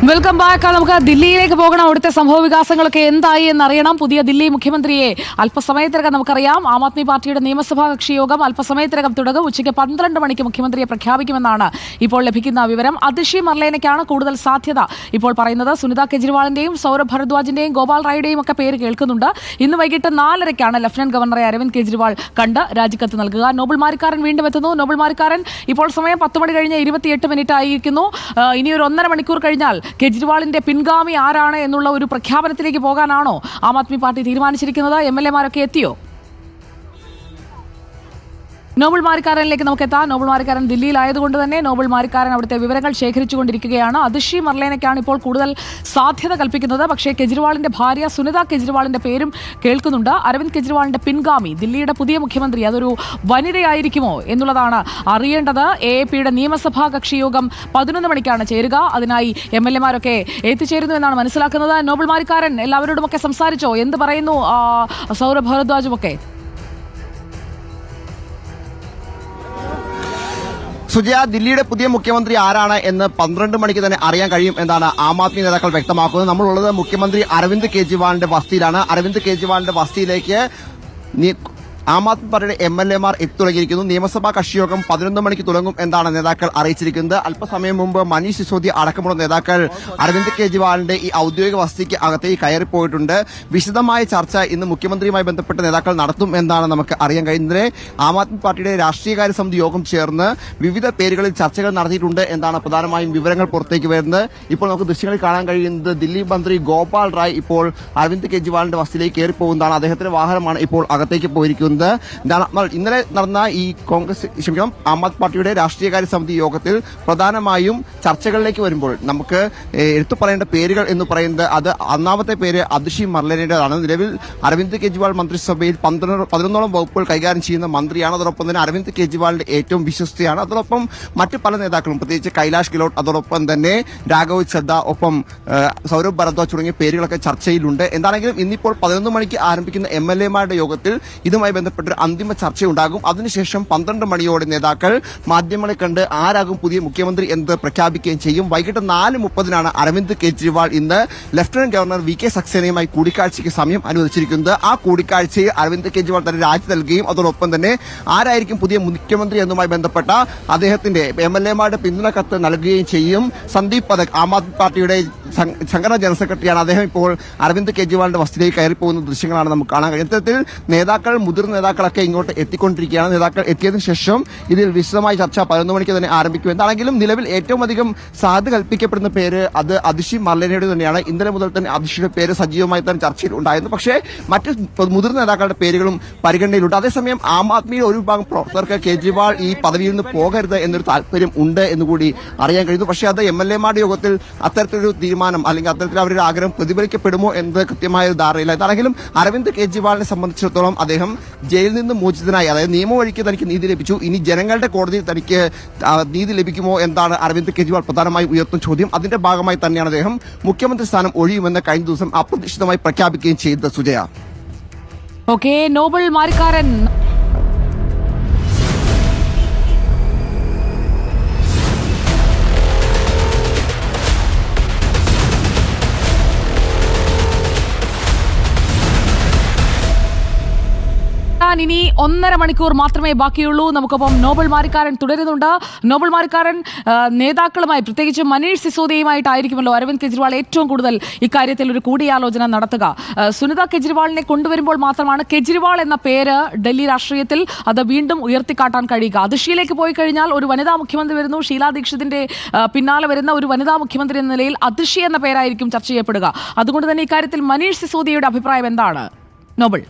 Welcome back. നമുക്ക് ദില്ലിയിലേക്ക് പോകണം. അവിടുത്തെ സംഭവ വികാസങ്ങളൊക്കെ എന്തായി എന്നറിയണം. പുതിയ ദില്ലി മുഖ്യമന്ത്രിയെ അല്പസമയത്തിനകം നമുക്കറിയാം. ആം ആദ്മി പാർട്ടിയുടെ നിയമസഭാ കക്ഷി യോഗം അല്പസമയത്തിനകം തുടങ്ങും. ഉച്ചയ്ക്ക് 12 മണിക്ക് മുഖ്യമന്ത്രിയെ പ്രഖ്യാപിക്കുമെന്നാണ് ഇപ്പോൾ ലഭിക്കുന്ന വിവരം. അതിഷി മർലേനയ്ക്കാണ് കൂടുതൽ സാധ്യത ഇപ്പോൾ പറയുന്നത്. സുനിത കെജ്രിവാളിന്റെയും സൗരഭ് ഭരദ്വാജിന്റെയും ഗോപാൽ റായിയുടെയും ഒക്കെ പേര് കേൾക്കുന്നുണ്ട്. ഇന്ന് വൈകിട്ട് 4:30 ലഫ്റ്റനന്റ് ഗവർണറെ അരവിന്ദ് കെജ്രിവാൾ കണ്ട് രാജിക്കത്ത് നൽകുക. നോബൽ മാരിക്കാരൻ വീണ്ടും എത്തുന്നു. നോബൽ മാരിക്കാരൻ, ഇപ്പോൾ സമയം 10 മണി കഴിഞ്ഞ് 28 മിനിറ്റ് ആയിരിക്കുന്നു. ഇനി ഒരു 1.5 മണിക്കൂർ കഴിഞ്ഞാൽ കെജ്രിവാളിന്റെ പിൻഗാമി ആരാണ് എന്നുള്ള ഒരു പ്രഖ്യാപനത്തിലേക്ക് പോകാനാണോ ആം ആദ്മി പാർട്ടി തീരുമാനിച്ചിരിക്കുന്നത്? MLA മാരൊക്കെ എത്തിയോ? നോബൽ മാരിക്കാരനിലേക്ക് നമുക്ക് എത്താം. നോബൽ മാരിക്കാരൻ ദില്ലിയിലായതുകൊണ്ട് തന്നെ നോബൽ മാരിക്കാരൻ അവിടുത്തെ വിവരങ്ങൾ ശേഖരിച്ചുകൊണ്ടിരിക്കുകയാണ്. അതിഷി മർലേനയ്ക്കാണ് ഇപ്പോൾ കൂടുതൽ സാധ്യത കൽപ്പിക്കുന്നത്. പക്ഷേ കെജ്രിവാളിന്റെ ഭാര്യ സുനിത കെജ്രിവാളിന്റെ പേരും കേൾക്കുന്നുണ്ട്. അരവിന്ദ് കെജ്രിവാളിന്റെ പിൻഗാമി, ദില്ലിയുടെ പുതിയ മുഖ്യമന്ത്രി, അതൊരു വനിതയായിരിക്കുമോ എന്നുള്ളതാണ് അറിയേണ്ടത്. AAPയുടെ നിയമസഭാ കക്ഷി യോഗം 11 മണിക്കാണ് ചേരുക. അതിനായി MLA മാരൊക്കെ എത്തിച്ചേരുന്നു എന്നാണ് മനസ്സിലാക്കുന്നത്. നോബൽ മാരിക്കാരൻ എല്ലാവരോടുമൊക്കെ സംസാരിച്ചോ? എന്ത് പറയുന്നു സൗരഭ് ഭരദ്വാജുമൊക്കെ? സുജയ, ദില്ലിയുടെ പുതിയ മുഖ്യമന്ത്രി ആരാണ് എന്ന് 12 മണിക്ക് തന്നെ അറിയാൻ കഴിയും എന്നാണ് ആം ആദ്മി നേതാക്കൾ വ്യക്തമാക്കുന്നത്. നമ്മളുള്ളത് മുഖ്യമന്ത്രി അരവിന്ദ് കെജ്രിവാളിന്റെ വസതിയിലാണ്. അരവിന്ദ് കെജ്രിവാളിന്റെ വസതിയിലേക്ക് ആം ആദ്മി പാർട്ടിയുടെ MLA മാർ എത്തിത്തുടങ്ങിയിരിക്കുന്നു. നിയമസഭാ കക്ഷിയോഗം 11 മണിക്ക് തുടങ്ങും എന്നാണ് നേതാക്കൾ അറിയിച്ചിരിക്കുന്നത്. അല്പസമയം മുമ്പ് മനീഷ് സിസോദിയ അടക്കമുള്ള നേതാക്കൾ അരവിന്ദ് കെജ്രിവാളിന്റെ ഈ ഔദ്യോഗിക വസതിക്ക് അകത്തേക്ക് കയറിപ്പോയിട്ടുണ്ട്. വിശദമായ ചർച്ച ഇന്ന് മുഖ്യമന്ത്രിയുമായി ബന്ധപ്പെട്ട നേതാക്കൾ നടത്തും എന്നാണ് നമുക്ക് അറിയാൻ കഴിയുന്നത്. ആം ആദ്മി പാർട്ടിയുടെ രാഷ്ട്രീയകാര്യ സമിതി യോഗം ചേർന്ന് വിവിധ പേരുകളിൽ ചർച്ചകൾ നടത്തിയിട്ടുണ്ട് എന്നാണ് പ്രധാനമായും വിവരങ്ങൾ പുറത്തേക്ക് വരുന്നത്. ഇപ്പോൾ നമുക്ക് ദൃശ്യങ്ങളിൽ കാണാൻ കഴിയുന്നത് ദില്ലി മന്ത്രി ഗോപാൽ റായ് ഇപ്പോൾ അരവിന്ദ് കെജ്രിവാളിന്റെ വസതിയിലേക്ക് കയറിപ്പോകുന്നതാണ്. അദ്ദേഹത്തിന്റെ വാഹനമാണ് ഇപ്പോൾ അകത്തേക്ക് പോയിരിക്കുന്നത്. ഇന്നലെ നടന്ന ഈ ആം ആദ്മി പാർട്ടിയുടെ രാഷ്ട്രീയകാര്യ സമിതി യോഗത്തിൽ പ്രധാനമായും ചർച്ചകളിലേക്ക് വരുമ്പോൾ നമുക്ക് എടുത്തു പറയേണ്ട പേരുകൾ എന്ന് പറയുന്നത് അത് ഒന്നാമത്തെ പേര് അതിഷി മർലേനയുടേതാണ്. നിലവിൽ അരവിന്ദ് കെജ്രിവാൾ മന്ത്രിസഭയിൽ 11ഓളം വകുപ്പുകൾ കൈകാര്യം ചെയ്യുന്ന മന്ത്രിയാണ്. അതോടൊപ്പം തന്നെ അരവിന്ദ് കെജ്രിവാളിന്റെ ഏറ്റവും വിശ്വസ്തയാണ്. അതോടൊപ്പം മറ്റ് പല നേതാക്കളും, പ്രത്യേകിച്ച് കൈലാഷ് ഗെഹ്ലോട്ട്, അതോടൊപ്പം തന്നെ രാഘവ് ചദ്ദ, ഒപ്പം സൗരഭ് ഭരദ്വാജ് തുടങ്ങിയ പേരുകളൊക്കെ ചർച്ചയിലുണ്ട്. എന്താണെങ്കിലും ഇന്നിപ്പോൾ 11 മണിക്ക് ആരംഭിക്കുന്ന MLA മാരുടെ യോഗത്തിൽ ഇതുമായി ബന്ധപ്പെട്ട ഒരു അന്തിമ ചർച്ചയുണ്ടാകും. അതിനുശേഷം 12 മണിയോടെ നേതാക്കൾ മാധ്യമങ്ങളെ കണ്ട് ആരാകും പുതിയ മുഖ്യമന്ത്രി എന്ന് പ്രഖ്യാപിക്കുകയും ചെയ്യും. വൈകിട്ട് 4:30 അരവിന്ദ് കെജ്രിവാൾ ഇന്ന് ലഫ്റ്റനന്റ് ഗവർണർ VK സക്സേനയുമായി കൂടിക്കാഴ്ചയ്ക്ക് സമയം അനുവദിച്ചിരിക്കുന്നത്. ആ കൂടിക്കാഴ്ചയിൽ അരവിന്ദ് കെജ്രിവാൾ തന്നെ രാജി നൽകുകയും അതോടൊപ്പം തന്നെ ആരായിരിക്കും പുതിയ മുഖ്യമന്ത്രി എന്നുമായി ബന്ധപ്പെട്ട അദ്ദേഹത്തിന്റെ MLA മാരുടെ പിന്തുണ കത്ത് നൽകുകയും ചെയ്യും. സന്ദീപ് പഥക്, ആം ആദ്മി പാർട്ടിയുടെ സംഘടനാ ജനറൽ സെക്രട്ടറിയാണ്. അദ്ദേഹം ഇപ്പോൾ അരവിന്ദ് കെജ്രിവാളിന്റെ വസതിയിലേക്ക് കയറിപ്പോകുന്ന ദൃശ്യങ്ങളാണ് നമുക്ക് കാണാൻ കഴിയുന്നത്. ഇത്തരത്തിൽ നേതാക്കൾ, മുതിർന്ന നേതാക്കളൊക്കെ ഇങ്ങോട്ട് എത്തിക്കൊണ്ടിരിക്കുകയാണ്. നേതാക്കൾ എത്തിയതിനു ശേഷം ഇതിൽ വിശദമായ ചർച്ച 11 മണിക്ക് തന്നെ ആരംഭിക്കും. എന്താണെങ്കിലും നിലവിൽ ഏറ്റവും അധികം സാധ്യത കൽപ്പിക്കപ്പെടുന്ന പേര് അത് അതിഷി മർലേനയുടെ തന്നെയാണ്. ഇന്നലെ മുതൽ തന്നെ അതിഷിയുടെ പേര് സജീവമായി തന്നെ ചർച്ചയിൽ ഉണ്ടായിരുന്നു. പക്ഷേ മറ്റ് മുതിർന്ന നേതാക്കളുടെ പേരുകളും പരിഗണനയിലുണ്ട്. അതേസമയം ആം ആദ്മിയുടെ ഒരു വിഭാഗം പ്രവർത്തകർക്ക് കെജ്രിവാൾ ഈ പദവിയിൽ നിന്ന് പോകരുത് എന്നൊരു താല്പര്യം ഉണ്ട് എന്നുകൂടി അറിയാൻ കഴിയുന്നു. പക്ഷേ അത് MLA മാരുടെ യോഗത്തിൽ അത്തരത്തിലൊരു തീരുമാനം അല്ലെങ്കിൽ അത്തരത്തിൽ അവരുടെ ആഗ്രഹം പ്രതിഫലിക്കപ്പെടുമോ എന്നത് കൃത്യമായ ഒരു ധാരണയില്ല. എന്താണെങ്കിലും അരവിന്ദ് കെജ്രിവാളിനെ സംബന്ധിച്ചിടത്തോളം അദ്ദേഹം ജയിലിൽ നിന്ന് മോചിതനായി, അതായത് നിയമവഴിക്ക് തനിക്ക് നീതി ലഭിച്ചു. ഇനി ജനങ്ങളുടെ കോടതിയിൽ തനിക്ക് നീതി ലഭിക്കുമോ എന്നാണ് അരവിന്ദ് കെജ്രിവാൾ പ്രധാനമായി ഉയർത്തുന്ന ചോദ്യം. അതിന്റെ ഭാഗമായി തന്നെയാണ് അദ്ദേഹം മുഖ്യമന്ത്രി സ്ഥാനം ഒഴിയുമെന്ന് കഴിഞ്ഞ ദിവസം അപ്രതീക്ഷിതമായി പ്രഖ്യാപിക്കുകയും ചെയ്തത്. സുജയ, ഓക്കെ. നോബൽ മാരിക്കാരൻ, ഇനി 1.5 മണിക്കൂർ മാത്രമേ ബാക്കിയുള്ളൂ. നമുക്കൊപ്പം നോബൽ മാരിക്കാരൻ തുടരുന്നുണ്ട്. നോബൽ മാരിക്കാരൻ, നേതാക്കളുമായി, പ്രത്യേകിച്ച് മനീഷ് സിസോദിയുമായിട്ടായിരിക്കുമല്ലോ അരവിന്ദ് കെജ്രിവാൾ ഏറ്റവും കൂടുതൽ ഇക്കാര്യത്തിൽ ഒരു കൂടിയാലോചന നടത്തുക. സുനിത കെജ്രിവാളിനെ കൊണ്ടുവരുമ്പോൾ മാത്രമാണ് കെജ്രിവാൾ എന്ന പേര് ഡൽഹി രാഷ്ട്രീയത്തിൽ അത് വീണ്ടും ഉയർത്തിക്കാട്ടാൻ കഴിയുക. അതിഷിയിലേക്ക് പോയി കഴിഞ്ഞാൽ ഒരു വനിതാ മുഖ്യമന്ത്രി വരുന്നു. ഷീലാ ദീക്ഷിതിന്റെ പിന്നാലെ വരുന്ന ഒരു വനിതാ മുഖ്യമന്ത്രി എന്ന നിലയിൽ അതിഷി എന്ന പേരായിരിക്കും ചർച്ച ചെയ്യപ്പെടുക. അതുകൊണ്ട് തന്നെ ഇക്കാര്യത്തിൽ മനീഷ് സിസോദിയയുടെ അഭിപ്രായം എന്താണ് നോബൽ?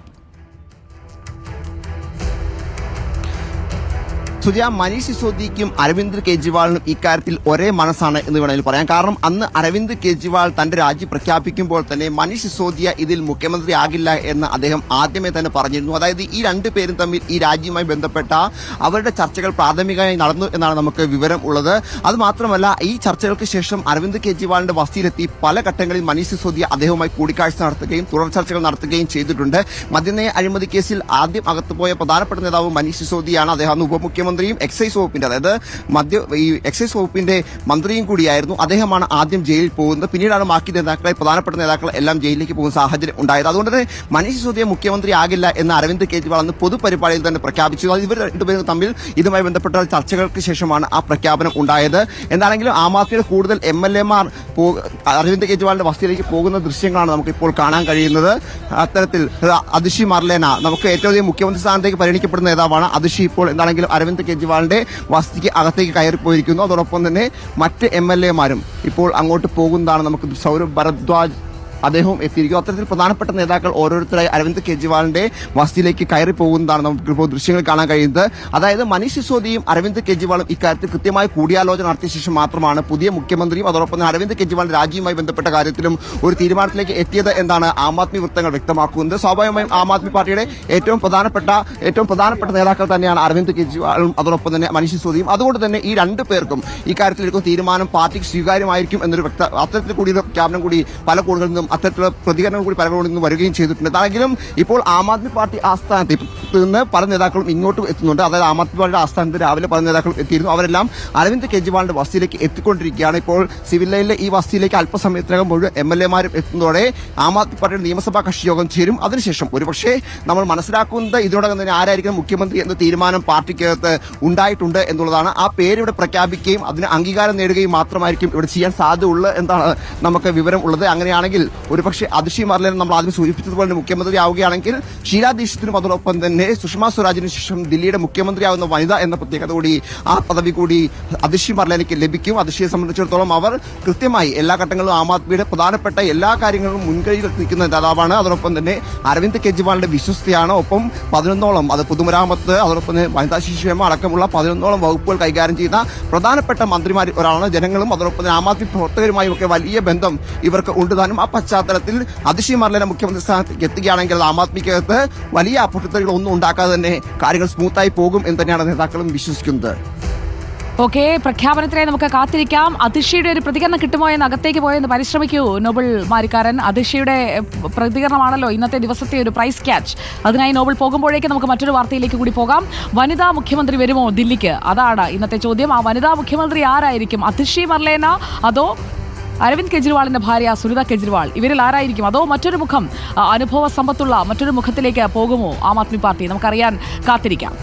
സുജയ, മനീഷ് സിസോദിക്കും അരവിന്ദ് കെജ്രിവാളിനും ഇക്കാര്യത്തിൽ ഒരേ മനസ്സാണ് എന്ന് വേണമെങ്കിൽ പറയാം. കാരണം അന്ന് അരവിന്ദ് കെജ്രിവാൾ തന്റെ രാജി പ്രഖ്യാപിക്കുമ്പോൾ തന്നെ മനീഷ് സിസോദിയ ഇതിൽ മുഖ്യമന്ത്രി ആകില്ല എന്ന് അദ്ദേഹം ആദ്യമേ തന്നെ പറഞ്ഞിരുന്നു. അതായത് ഈ രണ്ടുപേരും തമ്മിൽ ഈ രാജിയുമായി ബന്ധപ്പെട്ട അവരുടെ ചർച്ചകൾ പ്രാഥമികമായി നടന്നു എന്നാണ് നമുക്ക് വിവരം ഉള്ളത്. അത് മാത്രമല്ല, ഈ ചർച്ചകൾക്ക് ശേഷം അരവിന്ദ് കെജ്രിവാളിന്റെ വസതിയിലെത്തി പല ഘട്ടങ്ങളിൽ മനീഷ് സിസോദിയ അദ്ദേഹവുമായി കൂടിക്കാഴ്ച നടത്തുകയും തുടർ ചർച്ചകൾ നടത്തുകയും ചെയ്തിട്ടുണ്ട്. മദ്യനയ അഴിമതി കേസിൽ ആദ്യം അകത്തുപോയ പ്രധാനപ്പെട്ട നേതാവ് മനീഷ് സിസോദിയാണ്. അദ്ദേഹം ഉപമുഖ്യമന്ത്രി മുഖ്യമന്ത്രിയും എക്സൈസ് വകുപ്പിന്റെ അതായത് ഈ എക്സൈസ് വകുപ്പിന്റെ മന്ത്രിയും കൂടിയായിരുന്നു. അദ്ദേഹമാണ് ആദ്യം ജയിലിൽ പോകുന്നത്. പിന്നീടാണ് ബാക്കി നേതാക്കളെ പ്രധാനപ്പെട്ട നേതാക്കൾ എല്ലാം ജയിലിലേക്ക് പോകുന്ന സാഹചര്യം ഉണ്ടായത്. അതുകൊണ്ട് തന്നെ മനീഷ് സിസോദിയ മുഖ്യമന്ത്രി ആകില്ല എന്ന് അരവിന്ദ് കെജ്രിവാൾ അന്ന് പൊതുപരിപാടിയിൽ തന്നെ പ്രഖ്യാപിച്ചു. ഇവർ രണ്ടുപേരും തമ്മിൽ ഇതുമായി ബന്ധപ്പെട്ട ചർച്ചകൾക്ക് ശേഷമാണ് ആ പ്രഖ്യാപനം ഉണ്ടായത്. എന്താണെങ്കിലും ആം ആദ്മിയുടെ കൂടുതൽ MLA-മാർ അരവിന്ദ് കെജ്രിവാളിന്റെ വസതിയിലേക്ക് പോകുന്ന ദൃശ്യങ്ങളാണ് നമുക്ക് ഇപ്പോൾ കാണാൻ കഴിയുന്നത്. അത്തരത്തിൽ അതിഷി മർലേന നമുക്ക് ഏറ്റവും അധികം മുഖ്യമന്ത്രി സ്ഥാനത്തേക്ക് പരിഗണിക്കപ്പെടുന്ന നേതാവാണ്. അതിഷി ഇപ്പോൾ എന്താണെങ്കിലും അരവിന്ദ് കെജ്രിവാളിന്റെ വസതിക്ക് അകത്തേക്ക് കയറിപ്പോയിരിക്കുന്നു. അതോടൊപ്പം തന്നെ മറ്റ് MLA-മാരും ഇപ്പോൾ അങ്ങോട്ട് പോകുന്നതാണ്. നമുക്ക് സൗരഭ് ഭരദ്വാജ് അദ്ദേഹവും എത്തിയിരിക്കും. അത്തരത്തിൽ പ്രധാനപ്പെട്ട നേതാക്കൾ ഓരോരുത്തരായി അരവിന്ദ് കെജ്രിവാളിന്റെ വസതിയിലേക്ക് കയറി പോകുന്നതാണ് നമുക്ക് ഇപ്പോൾ ദൃശ്യങ്ങൾ കാണാൻ കഴിയുന്നത്. അതായത് മനീഷ് സിസോദിയും അരവിന്ദ് കെജ്രിവാളും ഇക്കാര്യത്തിൽ കൃത്യമായി കൂടിയാലോചന നടത്തിയ ശേഷം മാത്രമാണ് പുതിയ മുഖ്യമന്ത്രിയും അതോടൊപ്പം തന്നെ അരവിന്ദ് കെജ്രിവാളിന്റെ രാജിയുമായി ബന്ധപ്പെട്ട കാര്യത്തിലും ഒരു തീരുമാനത്തിലേക്ക് എത്തിയത് എന്നാണ് ആം ആദ്മി വൃത്തങ്ങൾ വ്യക്തമാക്കുന്നത്. സ്വാഭാവികമായും ആം ആദ്മി പാർട്ടിയുടെ ഏറ്റവും പ്രധാനപ്പെട്ട നേതാക്കൾ തന്നെയാണ് അരവിന്ദ് കെജ്രിവാളും അതോടൊപ്പം തന്നെ മനീഷ് സിസോദിയും. അതുകൊണ്ട് തന്നെ ഈ രണ്ടു പേർക്കും ഇക്കാര്യത്തിൽ എടുക്കുന്ന തീരുമാനം പാർട്ടിക്ക് സ്വീകാര്യമായിരിക്കും എന്നൊരു അത്തരത്തിൽ കൂടി പ്രഖ്യാപനം കൂടി പല കോണുകളിൽ നിന്നും അത്തരത്തിലുള്ള പ്രതികരണം കൂടി പലരോട് നിന്ന് വരികയും ചെയ്തിട്ടുണ്ട്. അതാണെങ്കിലും ഇപ്പോൾ ആം ആദ്മി പാർട്ടി ആസ്ഥാനത്ത് നിന്ന് പല നേതാക്കളും ഇങ്ങോട്ട് എത്തുന്നുണ്ട്. അതായത് ആം ആദ്മി പാർട്ടിയുടെ ആസ്ഥാനത്ത് രാവിലെ പല നേതാക്കളും എത്തിയിരുന്നു. അവരെല്ലാം അരവിന്ദ് കെജ്രിവാളിന്റെ വസതിയിലേക്ക് എത്തിക്കൊണ്ടിരിക്കുകയാണ്. ഇപ്പോൾ സിവിൽ ലൈനിലെ ഈ വസതിയിലേക്ക് അല്പസമയത്തിനകം മുഴുവൻ MLA-മാരും എത്തുന്നതോടെ ആം ആദ്മി പാർട്ടിയുടെ നിയമസഭാ കക്ഷി യോഗം ചേരും. അതിനുശേഷം ഒരുപക്ഷെ നമ്മൾ മനസ്സിലാക്കുന്നത് ഇതിനോടകം തന്നെ ആരായിരിക്കും മുഖ്യമന്ത്രി എന്ന തീരുമാനം പാർട്ടിക്കകത്ത് ഉണ്ടായിട്ടുണ്ട് എന്നുള്ളതാണ്. ആ പേര് ഇവിടെ പ്രഖ്യാപിക്കുകയും അതിന് അംഗീകാരം നേടുകയും മാത്രമായിരിക്കും ഇവിടെ ചെയ്യാൻ സാധ്യതയുള്ളത് എന്നാണ് നമുക്ക് വിവരം ഉള്ളത്. അങ്ങനെയാണെങ്കിൽ ഒരുപക്ഷെ അതിഷി മർലേന നമ്മൾ ആദ്യം സൂചിപ്പിച്ചതുപോലെ മുഖ്യമന്ത്രി ആവുകയാണെങ്കിൽ ഷീലാ ദീക്ഷിത്തിനും അതോടൊപ്പം തന്നെ സുഷമ സ്വരാജിനും ശേഷം ദില്ലിയുടെ മുഖ്യമന്ത്രിയാവുന്ന വനിത എന്ന പ്രത്യേകത കൂടി ആ പദവി കൂടി അതിഷി മർലേനയ്ക്ക് ലഭിക്കും. അതിഷിയെ സംബന്ധിച്ചിടത്തോളം അവർ കൃത്യമായി എല്ലാ ഘട്ടങ്ങളിലും ആം ആദ്മിയുടെ പ്രധാനപ്പെട്ട എല്ലാ കാര്യങ്ങളും മുൻകൈയിൽ നിൽക്കുന്ന നേതാവാണ്. അതോടൊപ്പം തന്നെ അരവിന്ദ് കെജ്രിവാളിന്റെ വിശ്വസ്തയാണ്. ഒപ്പം 11ഓളം അത് പൊതുമരാമത്ത് അതോടൊപ്പം തന്നെ വനിതാ ശിശുക്ഷേമം അടക്കമുള്ള 11ഓളം വകുപ്പുകൾ കൈകാര്യം ചെയ്യുന്ന പ്രധാനപ്പെട്ട മന്ത്രിമാരിൽ ഒരാളാണ്. ജനങ്ങളും അതോടൊപ്പം തന്നെ ആം ആദ്മി പ്രവർത്തകരുമായും ഒക്കെ വലിയ ബന്ധം ഇവർക്ക് ഉണ്ട് താനും. ആ പശ്ചാത്തലത്തിൽ അതിഷി മർലേന മുഖ്യമന്ത്രി സ്ഥാനത്തേക്ക് എത്തുകയാണെങ്കിൽ ആം ആദ്മിക്കകത്ത് വലിയ പൊട്ടിത്തെറികൾ ഒന്നും ഉണ്ടാക്കാതെ തന്നെ കാര്യങ്ങൾ സ്മൂത്തായി പോകും എന്ന് തന്നെയാണ് നേതാക്കളും വിശ്വസിക്കുന്നത്. ഓക്കെ, പ്രഖ്യാപനത്തിനായി നമുക്ക് കാത്തിരിക്കാം. അതിഷിയുടെ ഒരു പ്രതികരണം കിട്ടുമോ എന്ന് അകത്തേക്ക് പോയെന്ന് പരിശ്രമിക്കൂ നോബൽ മാരിക്കാരൻ. അതിഷിയുടെ പ്രതികരണമാണല്ലോ ഇന്നത്തെ ദിവസത്തെ ഒരു പ്രൈസ് ക്യാച്ച്. അതിനായി നോബൽ പോകുമ്പോഴേക്ക് നമുക്ക് മറ്റൊരു വാർത്തയിലേക്ക് കൂടി പോകാം. വനിതാ മുഖ്യമന്ത്രി വരുമോ ദില്ലിക്ക്? അതാണ് ഇന്നത്തെ ചോദ്യം. ആ വനിതാ മുഖ്യമന്ത്രി ആരായിരിക്കും? അതിഷി മർലേന അതോ അരവിന്ദ് കെജ്രിവാളിന്റെ ഭാര്യ സുനിത കെജ്രിവാൾ? ഇവരിൽ ആരായിരിക്കും? അതോ മറ്റൊരു മുഖം, അനുഭവ സമ്പത്തുള്ള മറ്റൊരു മുഖത്തിലേക്ക് പോകുമോ ആം ആദ്മി പാർട്ടി? നമുക്കറിയാൻ കാത്തിരിക്കാം.